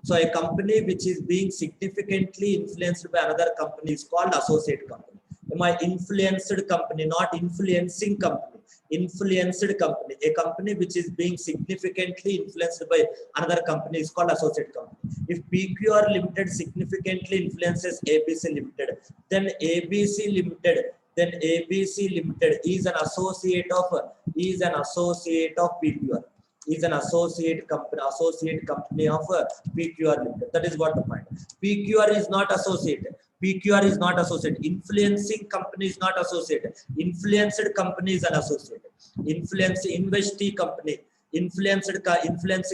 So a company which is being significantly influenced by another company is called associate company. My influenced company, not influencing company. Influenced company. A company which is being significantly influenced by another company is called associate company. If PQR Limited significantly influences ABC Limited, then ABC Limited is an associate of PQR. Is an associate company of PQR Limited. That is what the point. PQR is not associate. PQR is not associate. Influencing company is not associate. Influenced company is an associate. Investee company. Influencing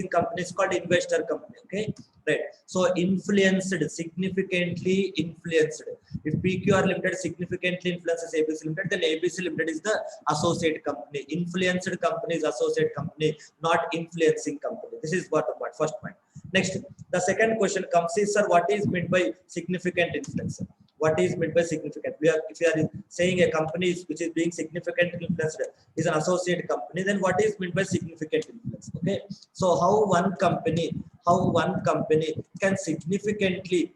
company is called investor company. Okay, right. So influenced, significantly influenced. If PQR Limited significantly influences ABC Limited, then ABC Limited is the associate company. Influenced company is associate company, not influencing company. This is what the point. First point. Next, the second question comes is, sir, what is meant by significant influence? What is meant by significant? If you are saying a company which is being significantly influenced is an associate company, then what is meant by significant influence? Okay, so how one company can significantly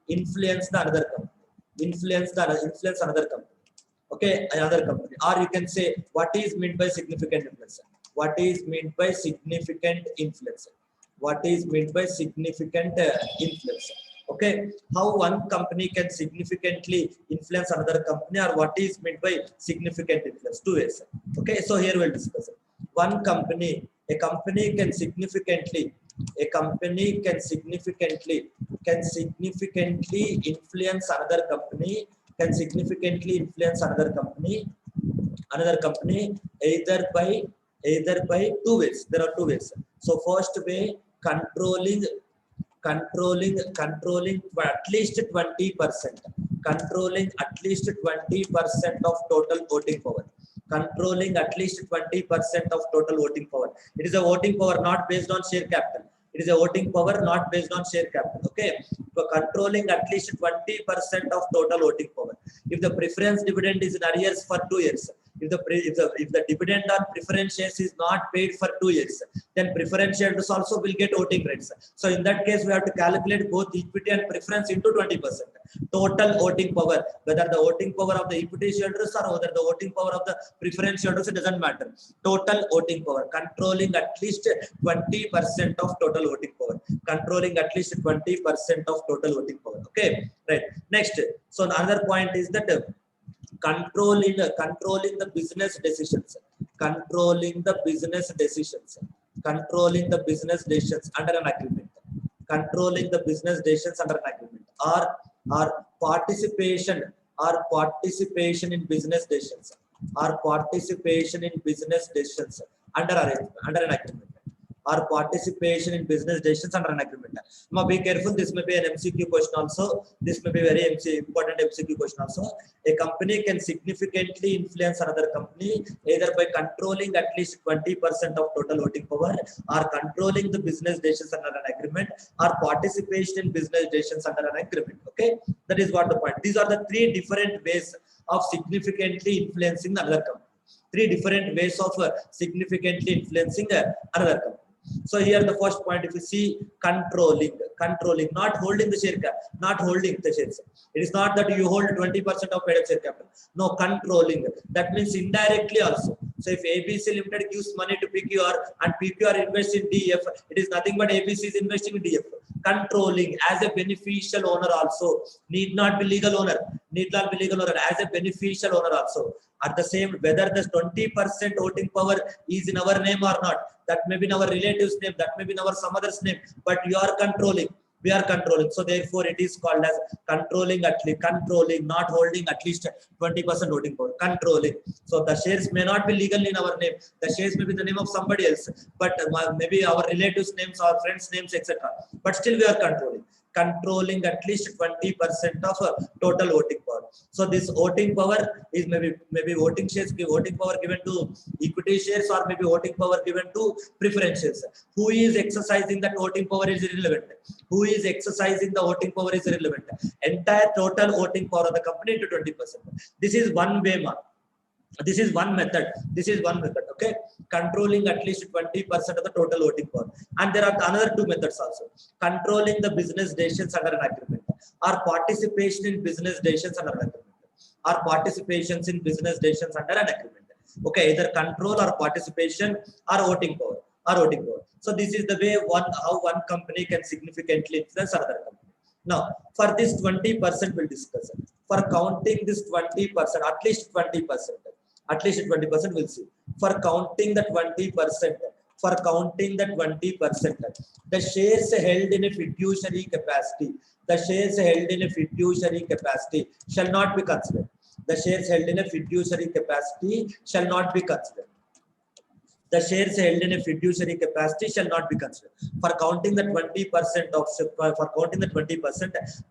influence the another company, influence another company. Okay, another company. Or you can say, what is meant by significant influence? What is meant by significant influence? What is meant by significant influence? Okay, how one company can significantly influence another company, or what is meant by significant influence? Two ways. Okay, so here we'll discuss it. One company, a company can significantly influence another company, another company either by two ways. There are two ways. So first way, controlling at least 20%, controlling at least 20% of total voting power. Controlling at least 20% of total voting power. It is a voting power not based on share capital. It is a voting power not based on share capital. Okay, so controlling at least 20% of total voting power. If the preference dividend is in arrears for 2 years, if the dividend on preference shares is not paid for 2 years, then preference shares also will get voting rights. So in that case, we have to calculate both equity and preference into 20%. Total voting power, whether the voting power of the equity shareholders or whether the voting power of the preference shareholders, it doesn't matter. Total voting power, controlling at least 20% of total voting power. Controlling at least 20% of total voting power. Okay, right. Next, so another point is that controlling the business decisions. Controlling the business decisions under an agreement. Controlling the business decisions under an agreement, or participation in business decisions, under an agreement, or participation in business decisions under an agreement. Now be careful, this may be an MCQ question also. This may be very important MCQ question also. A company can significantly influence another company either by controlling at least 20% of total voting power, or controlling the business decisions under an agreement, or participation in business decisions under an agreement. Okay, that is what the point. These are the three different ways of significantly influencing another company. Three different ways of significantly influencing another company. So here the first point, if you see, controlling, not holding the share cap, not holding the shares. It is not that you hold 20% of paid up share capital. No, controlling. That means indirectly also. So if ABC Limited gives money to PQR and PQR invests in DF, it is nothing but ABC is investing in DF. Controlling as a beneficial owner also, need not be legal owner, as a beneficial owner also. At the same, whether the 20% voting power is in our name or not, that may be in our relatives' name, that may be in our some other's name, but you are controlling. We are controlling. So therefore, it is called as controlling, not holding at least 20% voting power. Controlling. So the shares may not be legally in our name. The shares may be the name of somebody else, but maybe our relatives' names, our friends' names, etc. But still, we are controlling. Controlling at least 20% of total voting power. So this voting power is maybe voting power given to equity shares, or maybe voting power given to preference shares. Who is exercising that voting power is irrelevant. Who is exercising the voting power is irrelevant. Entire total voting power of the company to 20%. This is one way, this is one method. Okay, controlling at least 20% of the total voting power. And there are another two methods also: controlling the business decisions under an agreement, or participation in business decisions under an agreement, or participations in business decisions under an agreement. Okay, either control or participation or voting power. So this is the way how one company can significantly influence another company. Now, for this 20% we'll discuss. For counting this 20%, at least 20% we'll see. For counting the 20%, the shares held in a fiduciary capacity, shall not be considered. The shares held in a fiduciary capacity shall not be considered. The shares held in a fiduciary capacity shall not be considered. For counting the 20%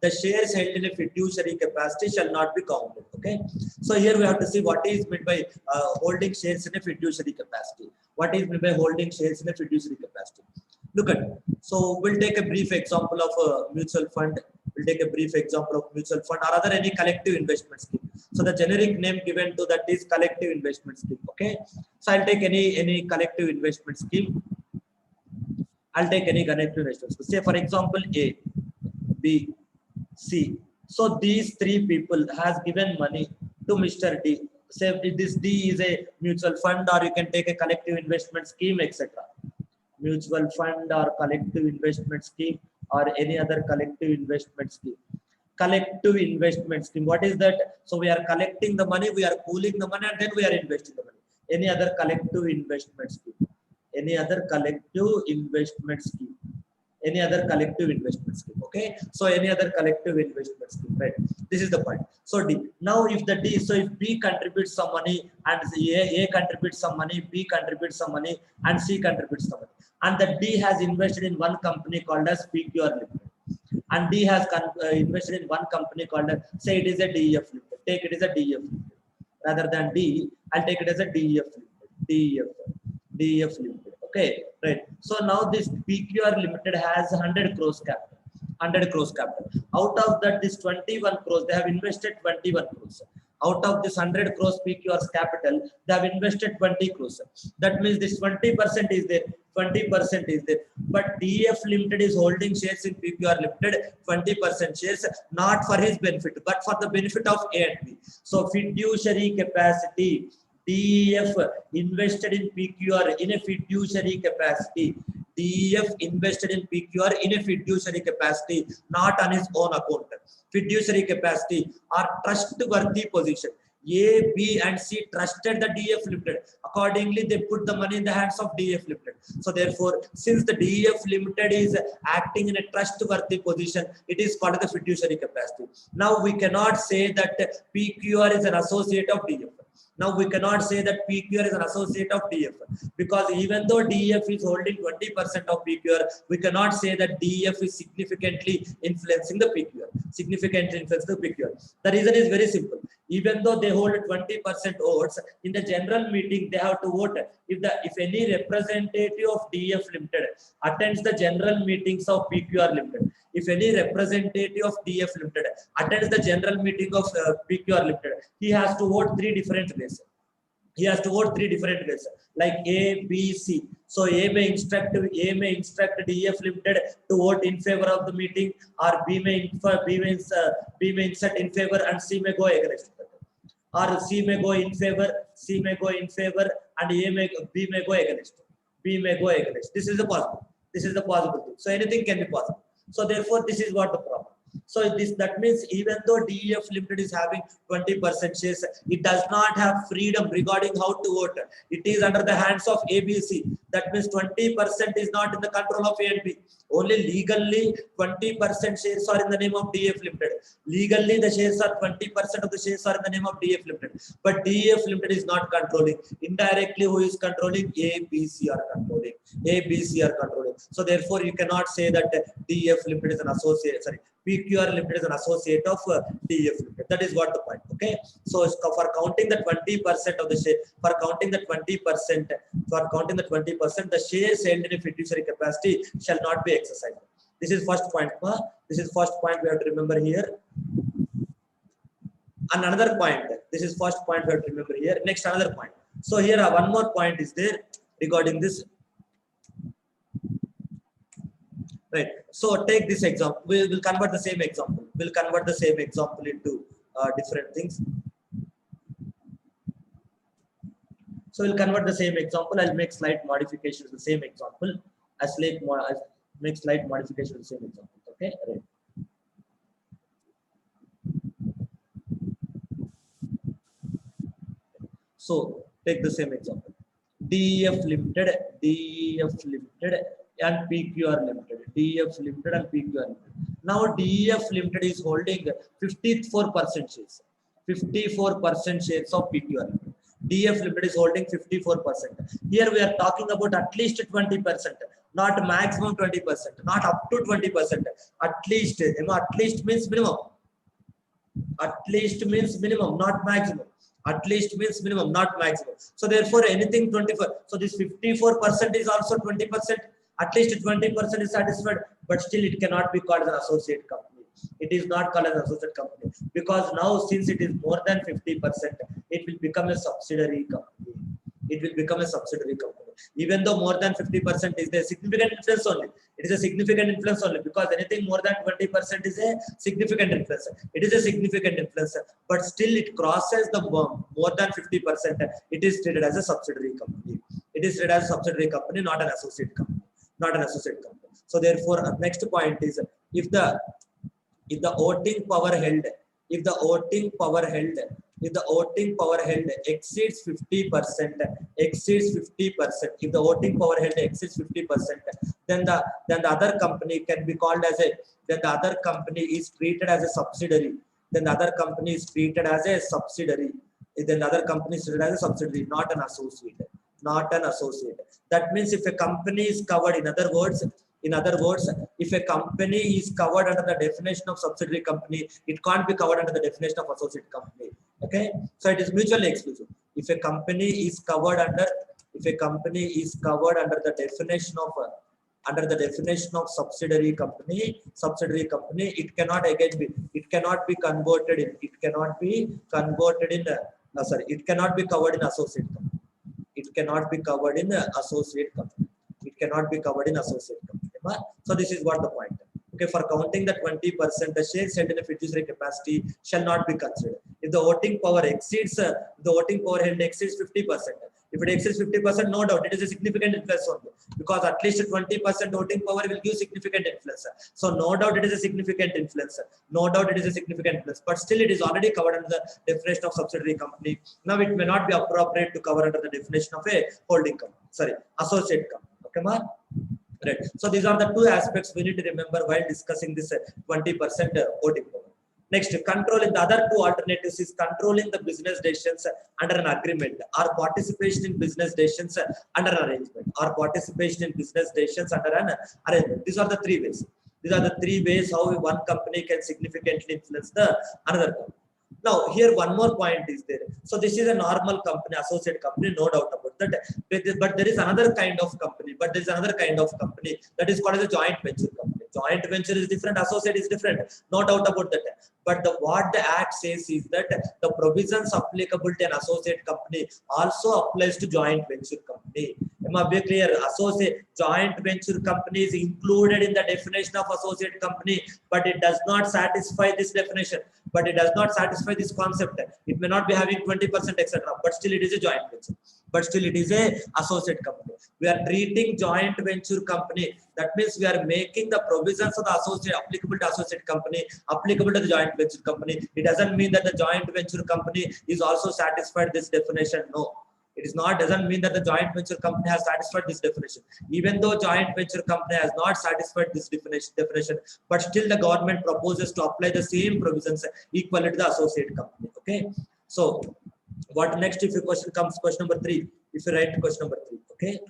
the shares held in a fiduciary capacity shall not be counted. Okay. So here we have to see what is meant by holding shares in a fiduciary capacity. What is meant by holding shares in a fiduciary capacity? Look at it. So we'll take a brief example of a mutual fund. Or other any collective investment scheme. So the generic name given to that is collective investment scheme. Okay. So I'll take any collective investment scheme. Say for example A, B, C. So these three people has given money to Mr. D. Say this D is a mutual fund, or you can take a collective investment scheme, etc. Mutual fund or collective investment scheme or any other collective investment scheme. Collective investment scheme. What is that? So we are collecting the money, we are pooling the money, and then we are investing the money. Any other collective investment scheme. Okay. So any other collective investment scheme, right? This is the point. So D. Now if B contributes some money and A contributes some money, B contributes some money, and C contributes some money, and the D has invested in one company called as PQR Limited, and D has invested in one company called as, say it is a DEF Limited. Take it as a DEF Limited. Rather than D, I'll take it as a DEF Limited. DEF Limited. Okay, right. So now this PQR Limited has 100 crores capital. Out of that, this 21 crores, they have invested 21 crores. Out of this 100 crores PQR's capital, they have invested 20 crores. That means this 20% is there. But DEF Limited is holding shares in PQR Limited, 20% shares, not for his benefit, but for the benefit of A and B. So fiduciary capacity. DEF invested in PQR in a fiduciary capacity. DEF invested in PQR in a fiduciary capacity, not on his own account. Fiduciary capacity or trustworthy position. A, B, and C trusted the DEF Limited. Accordingly, they put the money in the hands of DEF Limited. So therefore, since the DEF Limited is acting in a trustworthy position, it is called the fiduciary capacity. Now we cannot say that PQR is an associate of DEF. Now we cannot say that PQR is an associate of DEF, because even though DEF is holding 20% of PQR, we cannot say that DEF is significantly influencing the PQR. The reason is very simple. Even though they hold 20% votes, in the general meeting they have to vote. If any representative of DEF Limited attends the general meetings of PQR Limited, if any representative of DEF Limited attends the general meeting of PQR Limited, he has to vote three different ways. Like A, B, C. So A may instruct DEF Limited to vote in favor of the meeting, or B may insert in favor, and C may go against. Or C may go in favor, and B may go against. This is the possible thing. So anything can be possible. So therefore, this is what the problem. So that means even though DEF Limited is having 20% shares, it does not have freedom regarding how to vote. It is under the hands of ABC. That means 20% is not in the control of A and B. Only legally 20% shares are in the name of DEF Limited. Legally the shares are 20% of the shares are in the name of DEF Limited. But DEF Limited is not controlling. Indirectly, who is controlling? ABC are controlling. So therefore, you cannot say that DEF Limited is an associate. PQR Limited is an associate of DEF Limited. That is what the point. Okay. So for counting the 20% of the share, the shares held in a fiduciary capacity shall not be exercised. This is first point. We have to remember here. And another point. This is first point we have to remember here. Next, another point. So here one more point is there regarding this. Right. So take this example. We will convert the same example. We'll convert the same example into different things. So we'll convert the same example. I'll make slight modifications to the same example. I'll make slight modifications to the same example. Okay. Right. So take the same example. DEF Limited, and PQR Limited. DEF Limited and PQR Limited. Now DEF Limited is holding 54% shares. 54% shares of PQR Limited. DEF Limited is holding 54%. Here we are talking about at least 20%, not maximum 20%, not up to 20%. At least means minimum. At least means minimum, not maximum. At least means minimum, not maximum. So therefore, anything 24. So this 54% is also 20%. At least 20% is satisfied, but still it cannot be called as an associate company. It is not called as an associate company because now since it is more than 50%, it will become a subsidiary company. It will become a subsidiary company. Even though more than 50% is a significant influence only. It is a significant influence only because anything more than 20% is a significant influence. It is a significant influence, but still it crosses the more than 50%. It is treated as a subsidiary company. It is treated as a subsidiary company, not an associate company. Not an associate company. So therefore, next point is if the voting power held, if the voting power held exceeds 50%, if the voting power held exceeds 50%, then the other company can be called as a, then the other company is treated as a subsidiary. Then the other company is treated as a subsidiary. Then the other company is treated as a subsidiary, not an associate. Not an associate. That means if a company is covered, in other words, if a company is covered under the definition of subsidiary company, it can't be covered under the definition of associate company. Okay, so it is mutually exclusive. If a company is covered under, the definition of subsidiary company, it cannot again be, it cannot be covered in associate company. It cannot be covered in associate company. So this is what the point. Okay, for counting the 20%, the shares held in a fiduciary capacity shall not be considered. If the voting power exceeds, held exceeds 50%. If it exceeds 50%, no doubt it is a significant influence only, because at least 20% voting power will give significant influence. So no doubt it is a significant influence. But still it is already covered under the definition of subsidiary company. Now it may not be appropriate to cover under the definition of a holding company. Sorry, associate company. Okay, ma? Right. So these are the two aspects we need to remember while discussing this 20% voting power. Next, controlling the other two alternatives is controlling the business decisions under an agreement or participation in business decisions under an arrangement or participation in business decisions under an arrangement. These are the three ways. How one company can significantly influence the another company. Now, here one more point is there. So this is a normal company, associate company, no doubt about that. But there is another kind of company. That is called as a joint venture company. Joint venture is different, associate is different, no doubt about that. But what the Act says is that the provisions applicable to an associate company also applies to joint venture company. Am I be clear? Associate joint venture company is included in the definition of associate company, but it does not satisfy this definition. But it does not satisfy this concept. It may not be having 20%, etc. But still it is a joint venture. But still it is a associate company. We are treating joint venture company. That means we are making the provisions of the associate applicable to associate company applicable to the joint venture company. It doesn't mean that the joint venture company is also satisfied this definition. No. It is not, doesn't mean that the joint venture company has satisfied this definition. Even though joint venture company has not satisfied this definition, but still the government proposes to apply the same provisions equally to the associate company. Okay. So what next if your question comes, question number 3, if you write question number 3. Okay.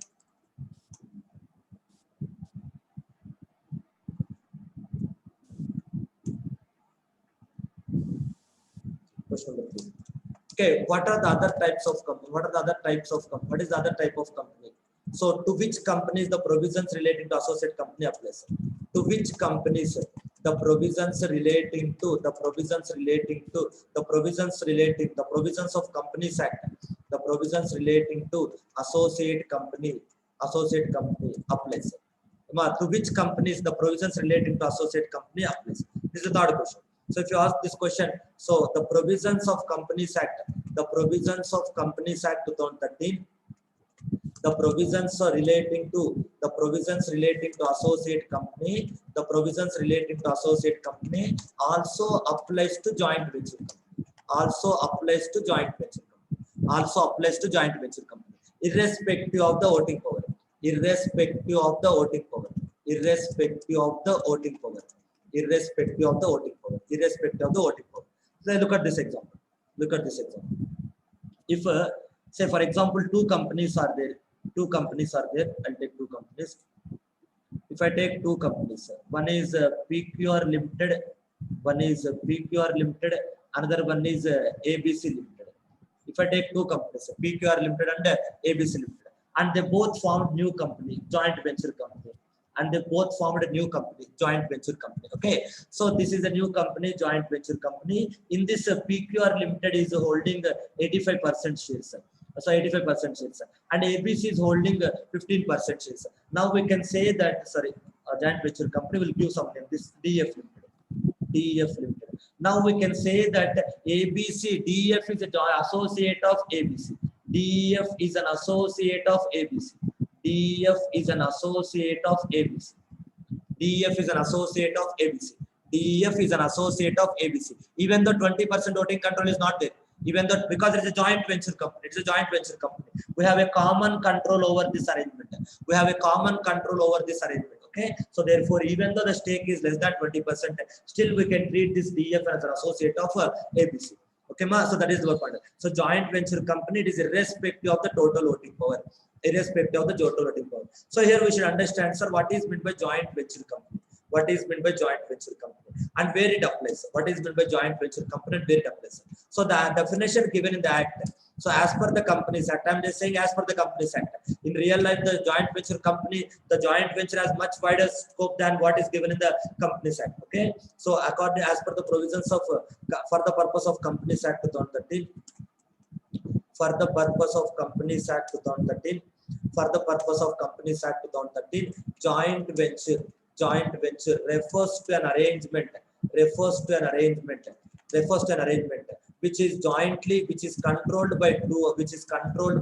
Question number 3. Okay, what are the other types of company? What is the other type of company? So to which companies the provisions relating to associate company applies? To which companies the provisions of Companies Act The provisions relating to associate company applies. To which companies the provisions relating to associate company applies? This is the third question. So if you ask this question, so the provisions of Companies Act, 2013, the provisions relating to associate company, also applies to joint venture company. Irrespective of the voting power. So look at this example. If say for example two companies are there, I'll take two companies. If I take two companies, one is PQR Limited, another one is ABC Limited. If I take two companies, PQR Limited and ABC Limited, and they both formed new company, joint venture company, okay, so this is a new company, joint venture company. In this PQR Limited is holding 85% shares, and ABC is holding 15% shares. Now we can say that a joint venture company will give some name, this DF Limited. Now we can say that ABC, DF is an associate of ABC. DF is an associate of ABC. DF is an associate of ABC. Even though 20% voting control is not there, even though because it's a joint venture company, we have a common control over this arrangement. Okay, so therefore, even though the stake is less than 20%, still we can treat this DF as an associate of ABC. Okay, so that is the point. So joint venture company, it is irrespective of the total voting power. So here we should understand, sir, what is meant by joint venture company. And where it applies. So the definition given in the Act. So as per the Companies Act, I'm just saying as per the Companies Act. In real life, the joint venture company, the joint venture has much wider scope than what is given in the Companies Act. Okay, so according as per the provisions of for the purpose of Companies Act 2013, joint venture refers to an arrangement which is controlled by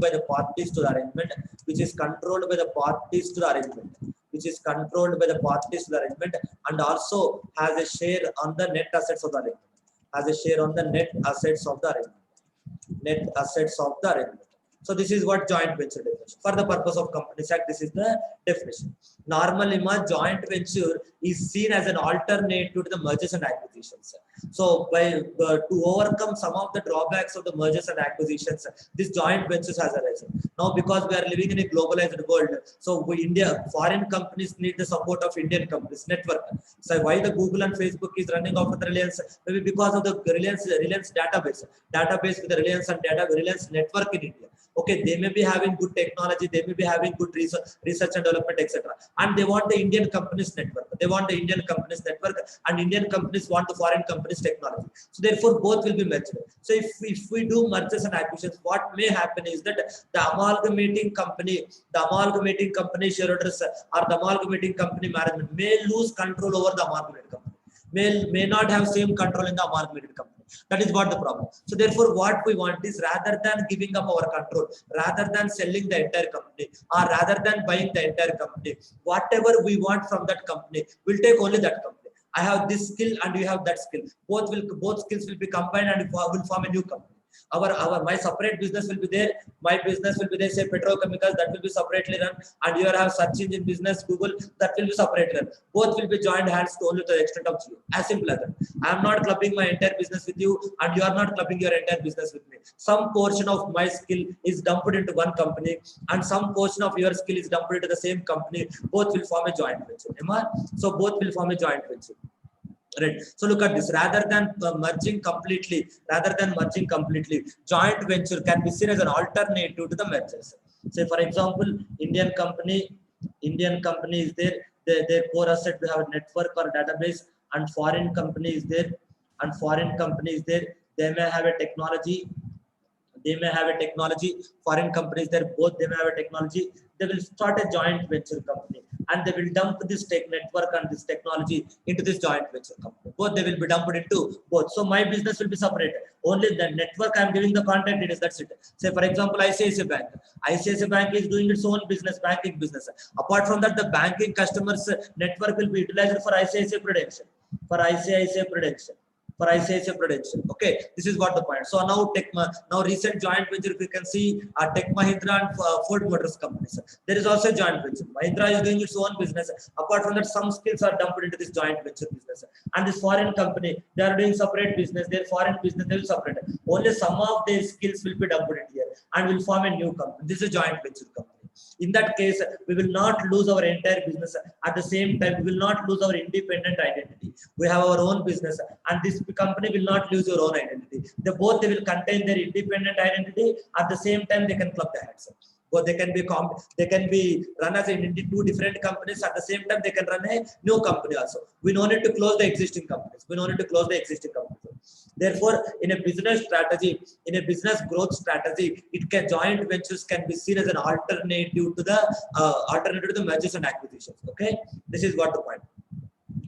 the parties to the arrangement, and also has a share on the net assets of the arrangement. So this is what joint venture definition. For the purpose of Companies Act, this is the definition. Normally, joint venture is seen as an alternative to the mergers and acquisitions. So to overcome some of the drawbacks of the mergers and acquisitions, this joint ventures has arisen. Now, because we are living in a globalized world, so foreign companies need the support of Indian companies network. So why the Google and Facebook is running after the Reliance? Maybe because of the Reliance database with the Reliance network in India. Okay, they may be having good technology, they may be having good research and development, etc. And they want the Indian companies network. And Indian companies want the foreign companies technology. So therefore, both will be merged. So if we do mergers and acquisitions, what may happen is that the amalgamating company shareholders or the amalgamating company management may lose control over the amalgamated company. May not have same control in the amalgamated company. That is what the problem. So therefore, what we want is rather than giving up our control, rather than selling the entire company, or rather than buying the entire company, whatever we want from that company, we'll take only that company. I have this skill and you have that skill. Both skills will be combined and will form a new company. My separate business will be there. My business will be there, say petrochemicals, that will be separately run, and you have search engine business, Google, that will be separately run. Both will be joined hands to only to the extent of zero. As simple as that. I am not clubbing my entire business with you, and you are not clubbing your entire business with me. Some portion of my skill is dumped into one company, and some portion of your skill is dumped into the same company. Both will form a joint venture. So both will form a joint venture. Right. So look at this. Rather than merging completely, joint venture can be seen as an alternative to the mergers. Say, for example, Indian company is there. Their core asset, we have a network or database, and foreign company is there. They may have a technology. they may have a technology, foreign companies there, both they may have a technology, they will start a joint venture company and they will dump this tech network and this technology into this joint venture company. Both they will be dumped into both. So my business will be separated. Only the network I am giving the contact details, that's it. Say for example, ICICI Bank. ICICI Bank is doing its own business, banking business. Apart from that, the banking customers network will be utilized for ICICI Prudential, for ICICI Prudential, for ICICI Prudential. Okay, this is what the point. So now now recent joint venture, if you can see Tech Mahindra and Ford Motors companies. There is also a joint venture. Mahindra is doing its own business. Apart from that, some skills are dumped into this joint venture business. And this foreign company, they are doing separate business. Their foreign business, they will separate. Only some of their skills will be dumped in here and will form a new company. This is a joint venture company. In that case, we will not lose our entire business. At the same time, we will not lose our independent identity. We have our own business, and this company will not lose your own identity. They will contain their independent identity. At the same time, they can club their hands. But they can be run as two different companies. At the same time, they can run a new company also. We don't need to close the existing companies. Therefore, in a business strategy, in a business growth strategy, joint ventures can be seen as an alternative to the mergers and acquisitions. Okay, this is what the point.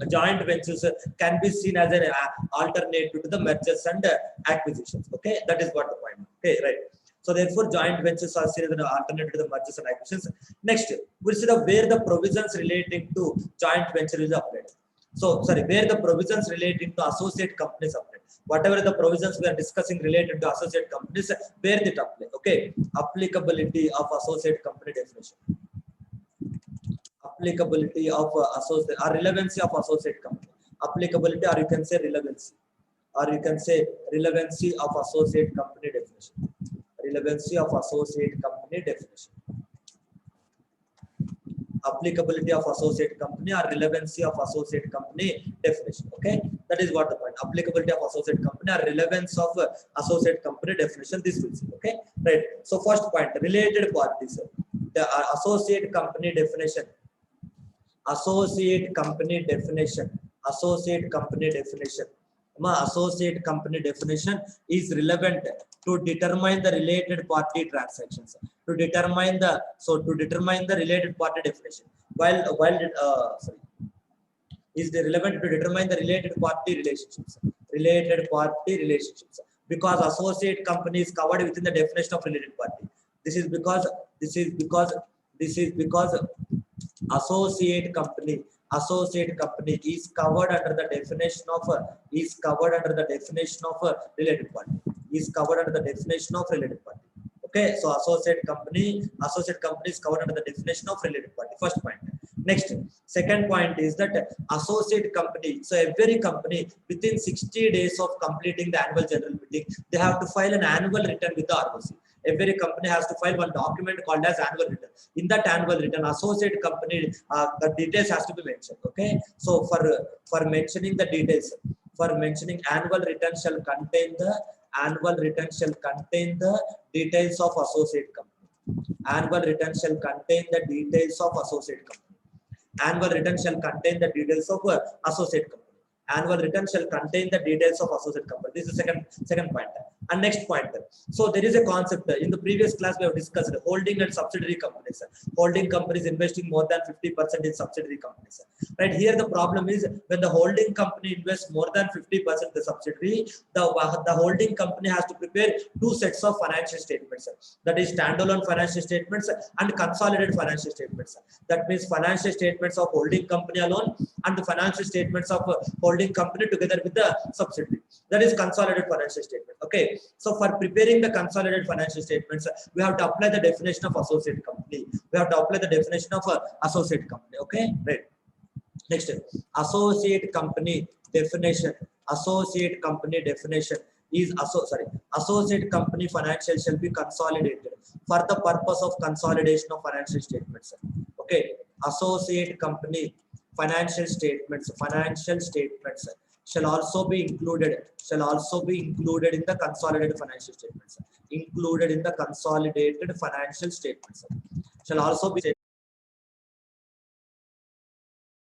Joint ventures can be seen as an alternative to the mergers and acquisitions. Okay, that is what the point. Okay, right. So therefore, joint ventures are seen as an alternative to the mergers and acquisitions. Next, we'll see where the provisions relating to joint venture is applied. So, sorry, where the provisions relating to associate companies apply. Whatever the provisions we are discussing related to associate companies, where they apply. Okay, applicability of associate company definition. Applicability of associate or relevancy of associate company. Applicability, or you can say relevancy, or you can say relevancy of associate company definition. Relevancy of associate company definition. Applicability of associate company or relevancy of associate company definition. Okay, that is what the point. Applicability of associate company or relevance of associate company definition. This will see. Okay, right. So first point, related parties. The associate company definition. Associate company definition. Associate company definition. Associate company definition is relevant to determine the related party transactions. To determine the related party definition. Is relevant to determine the related party relationships. Related party relationships. Because associate company is covered within the definition of related party. This is because associate company is covered under the definition of related party. Is covered under the definition of related party. Okay, so associate company is covered under the definition of related party. First point. Next, second point is that associate company. So every company within 60 days of completing the annual general meeting, they have to file an annual return with the ROC. Every company has to file one document called as annual return. In that annual return, associate company, the details has to be mentioned. Okay, so for mentioning the details, annual return shall contain the details of associate company. Annual return shall contain the details of associate company. Annual return shall contain the details of associate company. Annual return shall contain the details of associate company. This is the second point. And next point. So there is a concept in the previous class we have discussed holding and subsidiary companies. Holding companies investing more than 50% in subsidiary companies. Right here, the problem is when the holding company invests more than 50% in the subsidiary, the holding company has to prepare two sets of financial statements. That is standalone financial statements and consolidated financial statements. That means financial statements of holding company alone and the financial statements of holding company together with the subsidiary. That is consolidated financial statement. Okay, so for preparing the consolidated financial statements, we have to apply the definition of associate company. Okay, right. Next, associate company definition. Associate company definition is associate company financial shall be consolidated for the purpose of consolidation of financial statements. Okay, associate company financial statements shall also be included in the consolidated financial statements. Shall also be